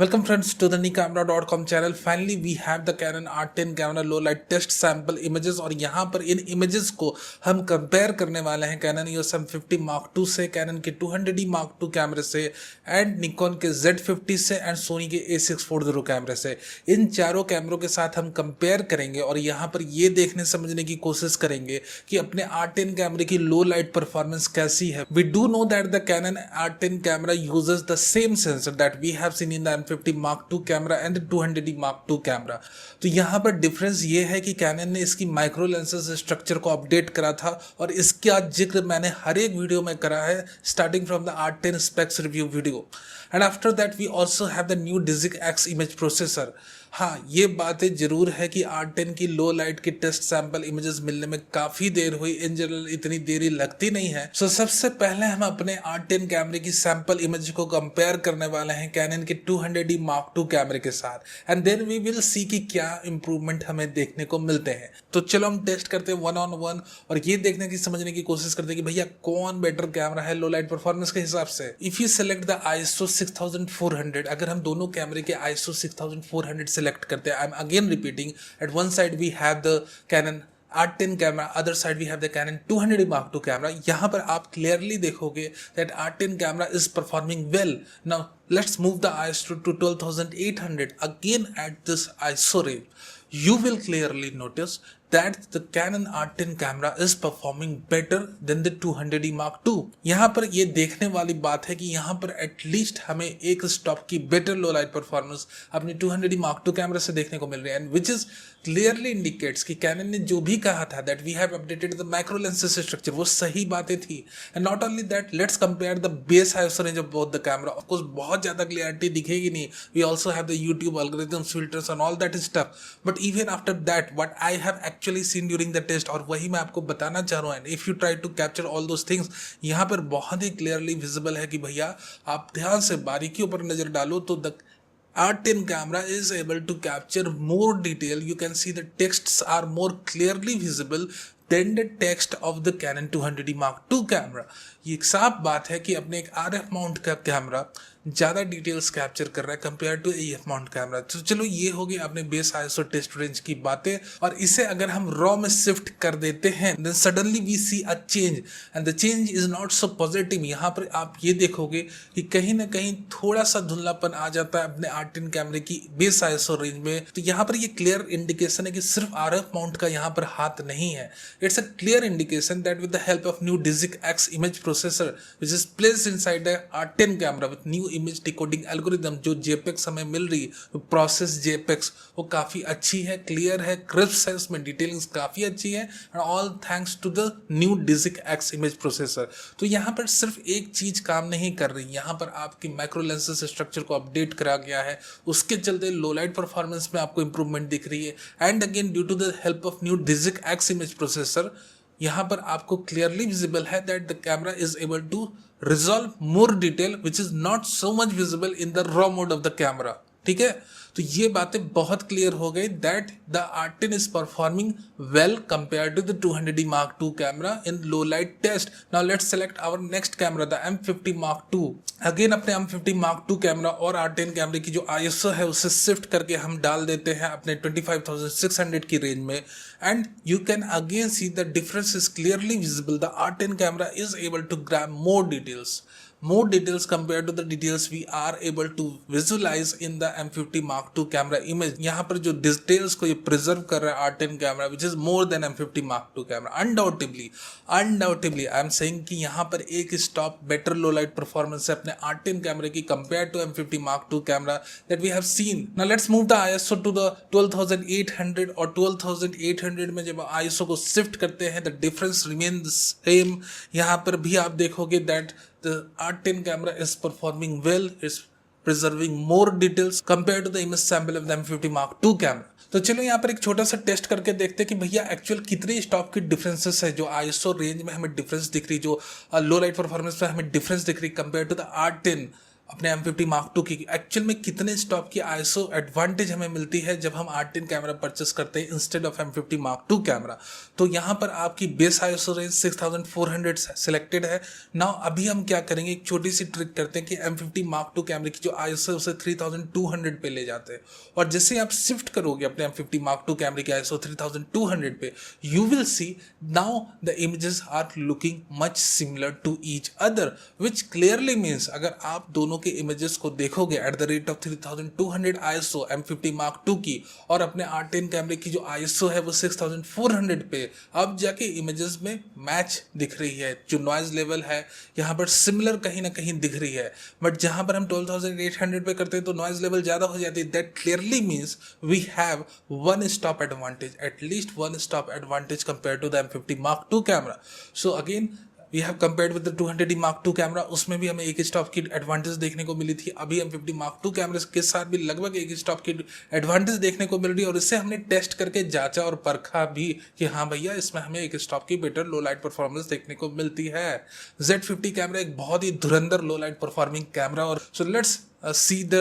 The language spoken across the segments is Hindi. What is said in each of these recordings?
Welcome friends to the NiCamera.com channel. Finally we have the Canon R10 camera low light test sample images और यहाँ पर इन images को हम कंपेयर करने वाले हैं Canon EOS M50 Mark II से, Canon के 200D Mark II कैमरे से एंड Nikon के Z50 से एंड सोनी के A640 कैमरे से। इन चारों कैमरों के साथ हम कंपेयर करेंगे और यहाँ पर ये देखने समझने की कोशिश करेंगे कि अपने R10 कैमरे की लो लाइट परफॉर्मेंस कैसी है। We do know that the Canon R10 camera uses the same sensor that we have seen in the M50 Mark II camera and 200D Mark II camera. तो यहाँ पर डिफरेंस ये है कि कैनन ने इसकी माइक्रो लेंसेज स्ट्रक्चर को अपडेट करा था और इसका जिक्र मैंने हर एक वीडियो में करा है starting from the R10 specs review video and after that we also have the new DIGIC X image processor. हाँ, ये बातें जरूर है कि R10 की लो लाइट की टेस्ट सैंपल इमेजेस मिलने में काफ़ी देर हुई, इन जनरल इतनी देरी लगती नहीं है। सो सबसे पहले हम अपने R10 कैमरे की सैंपल इमेज को कंपेयर करने वाले हैं कैनन के 200D Mark II कैमरे के साथ and then we will see कि क्या इंप्रूवमेंट हमें देखने को मिलते हैं। तो चलो हम टेस्ट करते हैं 1-on-1 और ये देखने की समझने की कोशिश करते हैं कि भैया कौन बेटर कैमरा है लो लाइट परफॉर्मेंस के हिसाब से। If you select the ISO 6400, अगर हम दोनों कैमरे के ISO 6400 सेलेक्ट करते हैं, I am again repeating, at one side we have the Canon R10 camera, other side we have the Canon 200D Mark II camera. यहाँ पर आप क्लियरली देखोगे that R10 camera is performing well. Now let's move the ISO to 12800 again at this ISO range. You will clearly notice that the Canon R10 camera is performing better than the 200D Mark II। यहाँ पर ये देखने वाली बात है कि यहाँ पर एटलीस्ट हमें एक स्टॉप की बेटर लो लाइट परफॉर्मेंस अपनी 200D Mark II कैमरा से देखने को मिल रही है and which is clearly indicates कि कैनन ने जो भी कहा था that we have updated the micro lenses structure, वो सही बातें थी। And not only that, let's compare the base ISO range of both the camera. Of course बहुत ज्यादा क्लियरिटी दिखेगी नहीं, we also have the YouTube algorithms, filters and all that stuff, but even after that what I have actually seen during the test, और वही मैं आपको बताना चाह रहा हूँ, and if you try to capture all those things, यहाँ पर बहुत ही क्लियरली विजिबल है कि भैया आप ध्यान से बारीकियों पर नजर डालो तो the R10 camera is able to capture more detail. You can see the texts are more clearly visible than the text of the Canon 200D Mark II camera। ये एक साफ बात है कि अपने एक RF माउंट का कैमरा ज़्यादा डिटेल्स कैप्चर कर रहा है compare to AF mount camera. तो चलो ये हो गई अपने बेस ISO टेस्ट रेंज की बातें, और इसे अगर हम रॉ में शिफ्ट कर देते हैं then suddenly we see a change and the change is not so positive. यहाँ पर आप ये देखोगे कि कहीं ना कहीं थोड़ा सा धुंधलापन आ जाता है अपने R10 कैमरे की बेस ISO रेंज में। तो यहाँ पर ये क्लियर इंडिकेशन है कि सिर्फ RF माउंट का यहाँ पर हाथ नहीं है। It's a clear indication that with the help of new DIGIC X image processor which is placed inside the R10 camera with new image decoding algorithm, जो JPEG हमें मिल रही है प्रोसेस JPEG वो काफ़ी अच्छी है, क्लियर है, क्रिस्प है, उसमें डिटेलिंग्स काफ़ी अच्छी है and all thanks to the new DIGIC X image processor. तो यहाँ पर सिर्फ एक चीज़ काम नहीं कर रही, यहाँ पर आपकी माइक्रो लेंसेज स्ट्रक्चर को अपडेट करा गया है, उसके चलते लो लाइट परफॉर्मेंस में आपको इंप्रूवमेंट दिख रही है and again due to the help of new DIGIC X image processor यहाँ पर आपको क्लियरली विजिबल है that the camera is able to resolve more detail which is not so much visible in the raw mode of the camera. ठीक है, तो ये बातें बहुत क्लियर हो गई that the R10 is performing well compare to the 200D Mark II camera in low light test. Now let's select our next camera the M50 Mark II। Again अपने M50 Mark II कैमरा और R10 कैमरे की जो ISO है उसे शिफ्ट करके हम डाल देते हैं अपने 25,600 की रेंज में and you can again see the difference is clearly visible. The R10 camera is able to grab more details compared to the details we are able to visualize in the M50 Mark II camera image। यहाँ पर जो डिटेल्स को ये प्रिजर्व कर रहा है R10 camera which is more than M50 Mark II camera. Undoubtedly I am saying कि यहाँ पर एक stop better low light performance है अपने R10 कैमरे की compare to M50 Mark II camera that we have seen. Now let's move the ISO to the 12,800 और 12,800 में जब ISO को शिफ्ट करते हैं the difference remain the same. यहाँ पर भी आप देखोगे that the R10 camera is performing well, is preserving more details compared to the image sample of the M50 Mark II camera। तो चलो यहाँ पर एक छोटा सा टेस्ट करके देखते हैं कि भैया एक्चुअल कितने स्टॉप की डिफरेंसेस है, जो ISO रेंज में हमें डिफरेंस दिख रही, जो लो लाइट परफॉर्मेंस में हमें डिफरेंस दिख रही कंपेयर टू द R10 अपने M50 Mark II की एक्चुअल में कितने स्टॉप की आईएसओ एडवांटेज हमें मिलती है जब हम R10 कैमरा परचेस करते हैं instead of M50 Mark II camera. तो यहाँ पर आपकी बेस आईएसओ रेंज 6400 सिलेक्टेड है। नाउ अभी हम क्या करेंगे, एक छोटी सी ट्रिक करते हैं कि M50 Mark II कैमरे की जो आईएसओ उसे 3200 पे ले जाते हैं, और जैसे आप शिफ्ट करोगे अपने M50 Mark II कैमरे की आईएसओ 3200 पे, you will see now the images are looking much similar to each other, which clearly means अगर आप दोनों के इमेजेस को देखोगे at the rate of 3200 ISO M50 Mark II की और अपने R10 कैमरे की जो आईएसओ है वो 6400 पे, अब जाके इमेजेस में मैच दिख रही है। जो नॉइज लेवल है यहाँ पर सिमिलर कहीं ना कहीं दिख रही है, बट जहां पर हम 12800 पे करते हैं तो नॉइज लेवल ज्यादा हो जाती है। That clearly means we have one stop advantage, at least one stop advantage compare to the M50 Mark II camera. So again we have compared with the 200D Mark II camera, उसमें भी हमें एक स्टॉप की एडवांटेज देखने को मिली थी। अभी M50 Mark II कैमरे के साथ भी लगभग एक स्टॉप की एडवांटेज देखने को मिल रही है, और इससे हमने टेस्ट करके जांचा और परखा भी कि हाँ भैया इसमें हमें एक स्टॉप की बेटर लो लाइट परफॉर्मेंस देखने को मिलती है। Z50 कैमरा एक बहुत ही धुरंधर लो लाइट परफॉर्मिंग कैमरा, और so let's see the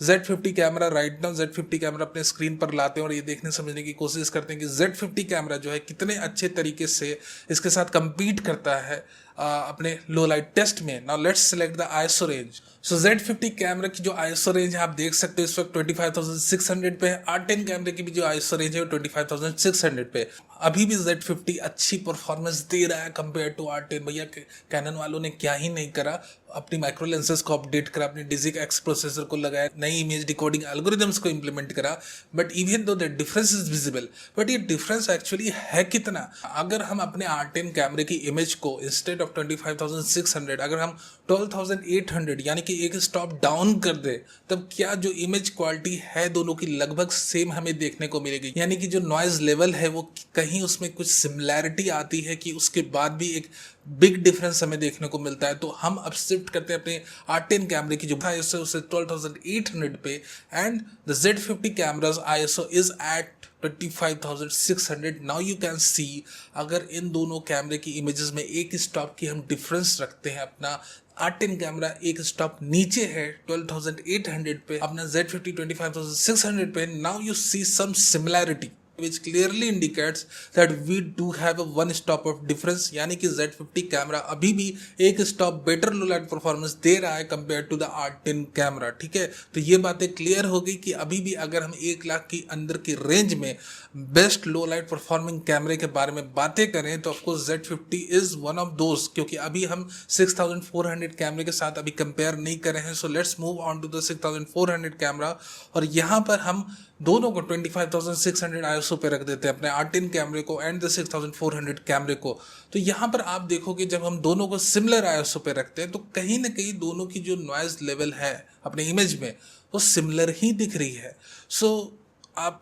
Z50 camera right now. Z50 camera अपने स्क्रीन पर लाते हैं और ये देखने समझने की कोशिश करते हैं कि Z50 कैमरा जो है कितने अच्छे तरीके से इसके साथ compete करता है अपने लो लाइट टेस्ट में। Now let's select the ISO range. So Z50 camera की जो आईएसओ रेंज है आप देख सकते हो इस वक्त 25600 पे है। R10 कैमरे की भी जो आईएसओ रेंज है वो 25600 पे। अभी भी Z50 अच्छी परफॉर्मेंस दे रहा है कंपेयर टू R10। भैया कैनन वालों ने क्या ही नहीं करा, अपनी माइक्रो लेंसेज को अपडेट करा, अपने डिजिक एक्स प्रोसेसर को लगाया, नई इमेज डिकोडिंग एल्गोरिदम्स को इंप्लीमेंट करा, but even though the difference is visible, but ये डिफरेंस एक्चुअली है कितना। अगर हम अपने R10 कैमरे की इमेज को इंस्टेड ऑफ 25600 अगर हम 12800 यानी कि एक स्टॉप डाउन कर दे, तब क्या जो इमेज क्वालिटी है दोनों की लगभग सेम हमें देखने को मिलेगी। यानी कि जो नॉइज लेवल है वो कहीं उसमें कुछ सिमिलैरिटी आती है कि उसके बाद भी एक बिग डिफरेंस हमें देखने को मिलता है। तो हम अब शिफ्ट करते हैं अपने R10 कैमरे की जो आईएसओ उसे 12800 पे, and the Z50 camera's ISO is at 25600। Now you can see अगर इन दोनों कैमरे की इमेजेस में एक स्टॉप की हम डिफरेंस रखते हैं, अपना R10 कैमरा एक स्टॉप नीचे है 12800 पे, अपना Z50 25600 पे। Now you see some similarity which clearly indicates that we do have a one stop of difference, यानी कि Z50 कैमरा अभी भी एक stop better low light performance दे रहा है compare to the R10 camera. ठीक है, तो ये बातें क्लियर हो गई कि अभी भी अगर हम 1 लाख की अंदर की रेंज में बेस्ट लो लाइट परफॉर्मिंग कैमरे के बारे में बातें करें तो of course Z50 is one of those, क्योंकि अभी हम 6400 कैमरे के साथ अभी कंपेयर नहीं कर रहे हैं। So let's move on to the 6400 camera, और यहाँ पर हम दोनों को 25600 आईएसओ पे रख देते हैं, अपने R10 कैमरे को एंड द 6400 कैमरे को। तो यहाँ पर आप देखोगे जब हम दोनों को सिमिलर आईएसओ पे रखते हैं तो कहीं ना कहीं दोनों की जो नॉइज लेवल है अपने इमेज में वो सिमिलर ही दिख रही है। सो आप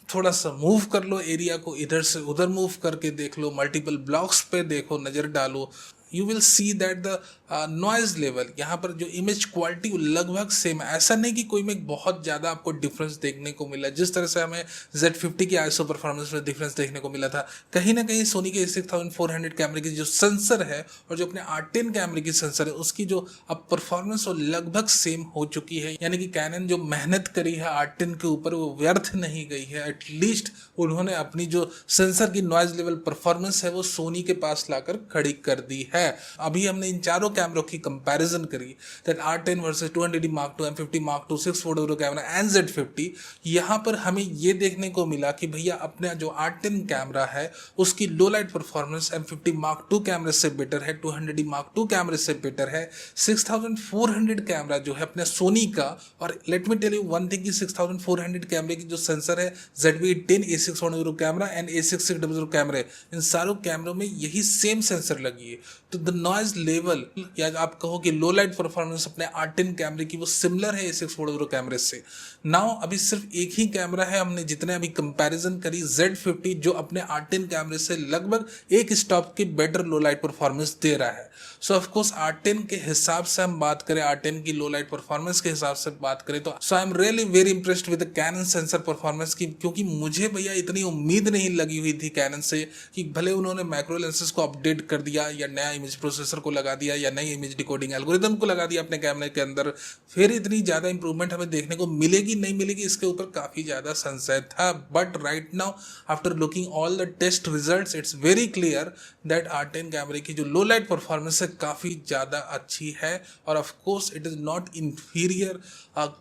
थोड़ा सा मूव कर लो एरिया को, इधर से उधर मूव करके देख लो, मल्टीपल ब्लॉक्स पे देखो, नज़र डालो, you will see that the noise level यहाँ पर जो इमेज क्वालिटी लगभग सेम है। ऐसा नहीं कि कोई में बहुत ज़्यादा आपको डिफरेंस देखने को मिला, जिस तरह से हमें Z50 की आईएसओ परफॉर्मेंस में डिफरेंस देखने को मिला था। कहीं ना कहीं सोनी के 6400 कैमरे की जो सेंसर है और जो अपने R10 कैमरे की सेंसर है उसकी जो अब परफॉर्मेंस वो लगभग सेम हो चुकी है। यानी कि कैनन जो मेहनत करी है R10 के ऊपर वो व्यर्थ नहीं गई है। एटलीस्ट उन्होंने अपनी जो सेंसर की नॉइज लेवल परफॉर्मेंस है वो सोनी के पास लाकर खड़ी कर दी है। अभी हमने इन चारों कैमरों की कंपैरिजन करी, that R10 versus 200D Mark II, M50 Mark II, 640 camera and Z50। यहाँ पर हमें ये देखने को मिला कि भैया अपना जो R10 कैमरा है उसकी लो light performance M50 Mark II कैमरे से बेटर है, 200D Mark II कैमरे से बेटर है। 6400 कैमरा जो है अपने सोनी का, और let me tell you one thing कि 6400 कैमरे की जो सेंसर है ZV-10 A610 camera and A6600 कैमरे, इन सारों कैमरों में यही सेम सेंसर लगी है। तो द नॉइज लेवल या आप कहो कि लो लाइट परफॉर्मेंस अपने R10 कैमरे की वो सिमिलर है A640 कैमरे से। नाउ अभी सिर्फ एक ही कैमरा है, हमने जितने अभी कंपैरिजन करी Z50 जो अपने R10 कैमरे से लगभग एक स्टॉप की बेटर लो लाइट परफॉर्मेंस दे रहा है। सो ऑफ कोर्स R10 के हिसाब से हम बात करें, R10 की लो लाइट परफॉर्मेंस के हिसाब से बात करें तो so I am really very impressed with the Canon sensor performance की, क्योंकि मुझे भैया इतनी उम्मीद नहीं लगी हुई थी कैनन से कि भले उन्होंने मैक्रो लेंसेज को अपडेट कर दिया या नया इमेज प्रोसेसर को लगा दिया या नई इमेज डिकोडिंग एल्गोरिदम को लगा दिया अपने कैमरे के अंदर, फिर इतनी ज़्यादा इंप्रूवमेंट हमें देखने को मिलेगी नहीं मिलेगी, इसके ऊपर काफ़ी ज़्यादा संशय था। But right now after looking all the test results it's very clear that R10 कैमरे की जो लो लाइट परफॉर्मेंस है काफ़ी ज़्यादा अच्छी है और of course it is not inferior.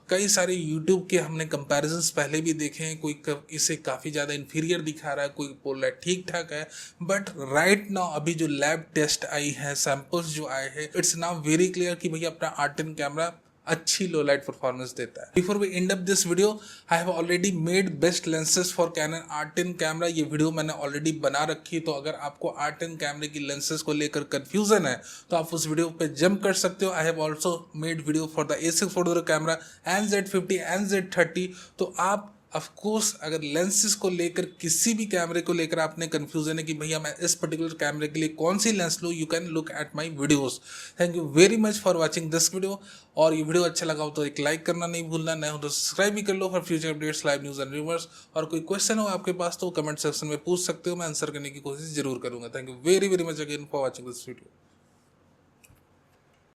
कई सारे यूट्यूब के हमने कंपैरिजंस पहले भी देखे हैं, कोई इसे काफ़ी ज़्यादा इंफीरियर दिखा रहा है, कोई बोल रहा है ठीक ठाक है। बट राइट नाउ अभी जो लैब टेस्ट आई है, सैंपल्स जो आए हैं, इट्स नाउ वेरी क्लियर कि भैया अपना R10 कैमरा अच्छी लो लाइट परफॉर्मेंस देता है। Before we end up this video, I have already made best lenses for Canon R10 camera. ये वीडियो मैंने ऑलरेडी बना रखी है, तो अगर आपको R10 कैमरे की लेंसेज को लेकर कंफ्यूजन है तो आप उस वीडियो पे जंप कर सकते हो। I have also made video for the A6 photo camera NZ50 NZ30। तो आप ऑफ कोर्स अगर लेंसेज को लेकर किसी भी कैमरे को लेकर आपने कंफ्यूजन है कि भैया मैं इस पर्टिकुलर कैमरे के लिए कौन सी लेंस लूँ, you can look at my videos. Thank you very much for watching this video. और ये वीडियो अच्छा लगा हो तो एक लाइक करना नहीं भूलना, नए हो तो सब्सक्राइब भी कर लो for future updates, live news and reviewers. और कोई क्वेश्चन हो आपके पास तो कमेंट सेक्शन में पूछ सकते हो, मैं आंसर करने की कोशिश जरूर करूंगा। Thank you very very much again for watching this video.